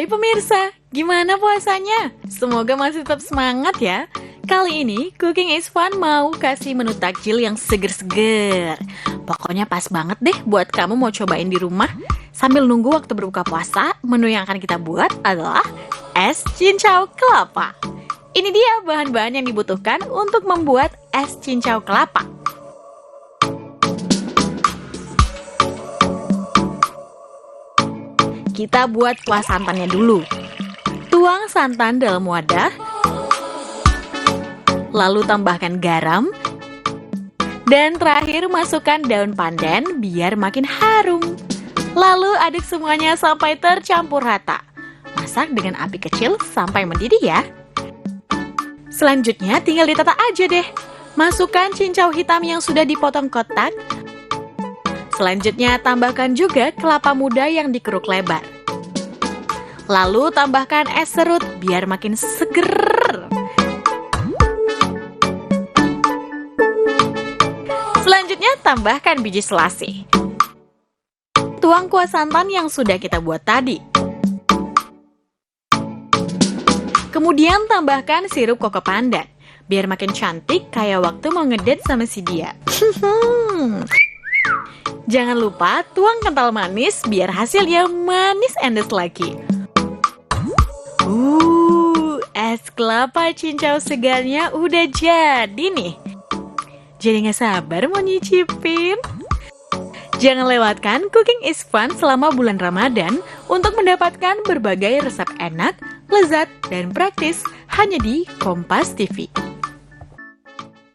Hai pemirsa, gimana puasanya? Semoga masih tetap semangat ya. Kali ini Cooking is Fun mau kasih menu takjil yang seger-seger. Pokoknya pas banget deh buat kamu mau cobain di rumah. Sambil nunggu waktu berbuka puasa, menu yang akan kita buat adalah es cincau kelapa. Ini dia bahan-bahan yang dibutuhkan untuk membuat es cincau kelapa. Kita buat kuah santannya dulu. Tuang santan dalam wadah, lalu tambahkan garam, dan terakhir masukkan daun pandan biar makin harum. Lalu aduk semuanya sampai tercampur rata. Masak dengan api kecil sampai mendidih ya. Selanjutnya tinggal ditata aja deh. Masukkan cincau hitam yang sudah dipotong kotak. Selanjutnya tambahkan juga kelapa muda yang dikeruk lebar. Lalu tambahkan es serut biar makin seger. Selanjutnya tambahkan biji selasih. Tuang kuah santan yang sudah kita buat tadi. Kemudian tambahkan sirup koko pandan biar makin cantik kayak waktu mau ngedate sama si dia. Jangan lupa tuang kental manis biar hasilnya manis endes lagi. Es kelapa cincau segarnya udah jadi nih. Jadi gak sabar mau nyicipin. Jangan lewatkan Cooking is Fun selama bulan Ramadan untuk mendapatkan berbagai resep enak, lezat, dan praktis hanya di Kompas TV.